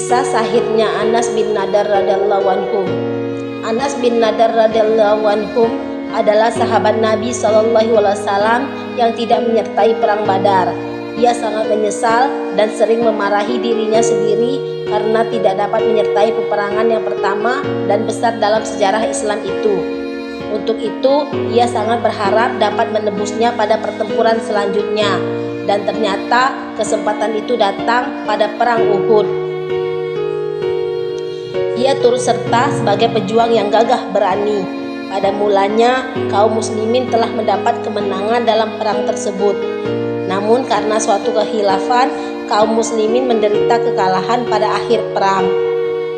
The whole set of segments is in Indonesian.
Kisah sahihnya Anas bin Nadar radhiyallahu anhu. Anas bin Nadar radhiyallahu anhu adalah sahabat Nabi SAW yang tidak menyertai perang Badar. Ia sangat menyesal dan sering memarahi dirinya sendiri karena tidak dapat menyertai peperangan yang pertama dan besar dalam sejarah Islam itu. Untuk itu, ia sangat berharap dapat menebusnya pada pertempuran selanjutnya. Dan ternyata kesempatan itu datang pada perang Uhud. Ia turut serta sebagai pejuang yang gagah berani. Pada mulanya, kaum muslimin telah mendapat kemenangan dalam perang tersebut. Namun karena suatu kehilafan, kaum muslimin menderita kekalahan pada akhir perang.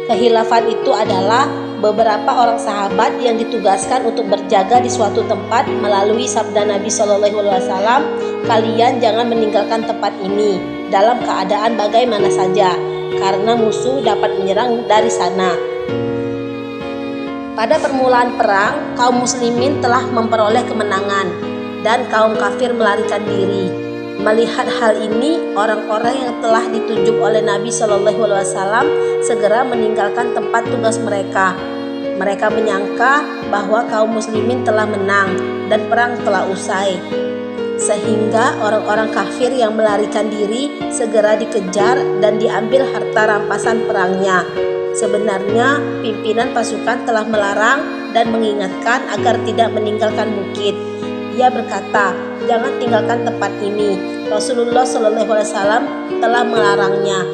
Kehilafan itu adalah beberapa orang sahabat yang ditugaskan untuk berjaga di suatu tempat melalui sabda Nabi SAW, "Kalian jangan meninggalkan tempat ini dalam keadaan bagaimana saja, karena musuh dapat menyerang dari sana." Pada permulaan perang, kaum muslimin telah memperoleh kemenangan dan kaum kafir melarikan diri. Melihat hal ini, orang-orang yang telah ditunjuk oleh Nabi SAW segera meninggalkan tempat tugas mereka. Mereka menyangka bahwa kaum muslimin telah menang dan perang telah usai. Sehingga orang-orang kafir yang melarikan diri segera dikejar dan diambil harta rampasan perangnya. Sebenarnya pimpinan pasukan telah melarang dan mengingatkan agar tidak meninggalkan bukit. Ia berkata, "Jangan tinggalkan tempat ini. Rasulullah SAW telah melarangnya."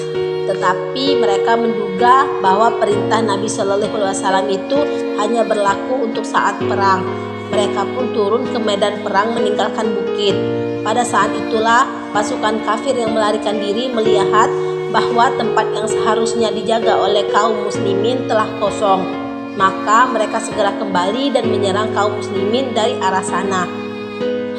Tetapi mereka menduga bahwa perintah Nabi SAW itu hanya berlaku untuk saat perang. Mereka pun turun ke medan perang meninggalkan bukit. Pada saat itulah pasukan kafir yang melarikan diri melihat bahwa tempat yang seharusnya dijaga oleh kaum muslimin telah kosong. Maka mereka segera kembali dan menyerang kaum muslimin dari arah sana.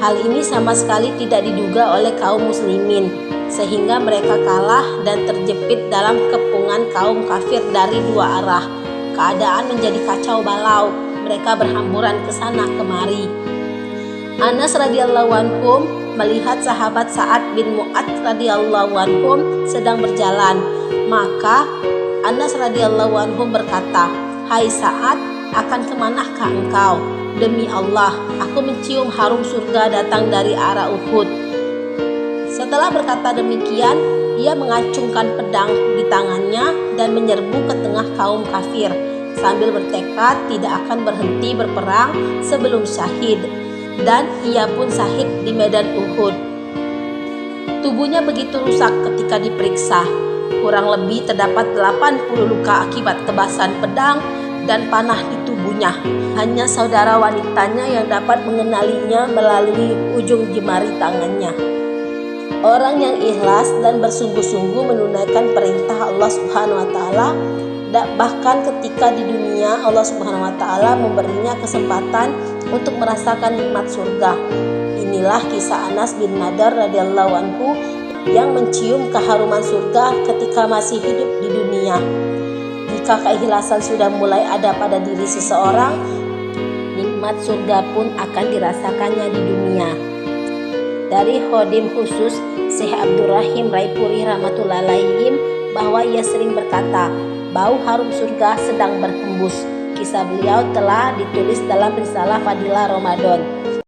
Hal ini sama sekali tidak diduga oleh kaum muslimin, sehingga mereka kalah dan terjepit dalam kepungan kaum kafir dari dua arah. Keadaan menjadi kacau balau. Mereka berhamburan ke sana kemari. Anas radhiyallahu anhu melihat sahabat Sa'ad bin Mu'adz radhiyallahu anhu sedang berjalan. Maka Anas radhiyallahu anhu berkata, "Hai Sa'ad, akan kemanakah engkau? Demi Allah, aku mencium harum surga datang dari arah Uhud." Setelah berkata demikian, ia mengacungkan pedang di tangannya dan menyerbu ke tengah kaum kafir sambil bertekad tidak akan berhenti berperang sebelum syahid. Dan ia pun syahid di medan Uhud. Tubuhnya begitu rusak ketika diperiksa. Kurang lebih terdapat 80 luka akibat tebasan pedang dan panah di tubuhnya. Hanya saudara wanitanya yang dapat mengenalinya melalui ujung jemari tangannya. Orang yang ikhlas dan bersungguh-sungguh menunaikan perintah Allah Subhanahu wa taala, bahkan ketika di dunia Allah Subhanahu wa taala memberinya kesempatan untuk merasakan nikmat surga. Inilah kisah Anas bin Nadar radhiyallahu anhu yang mencium keharuman surga ketika masih hidup di dunia. Jika keikhlasan sudah mulai ada pada diri seseorang, nikmat surga pun akan dirasakannya di dunia. Dari khodim khusus Syekh Abdurrahim Raipuri rahmatullahi alaihim bahwa ia sering berkata, "Bau harum surga sedang berhembus." Kisah beliau telah ditulis dalam risalah Fadilah Ramadan.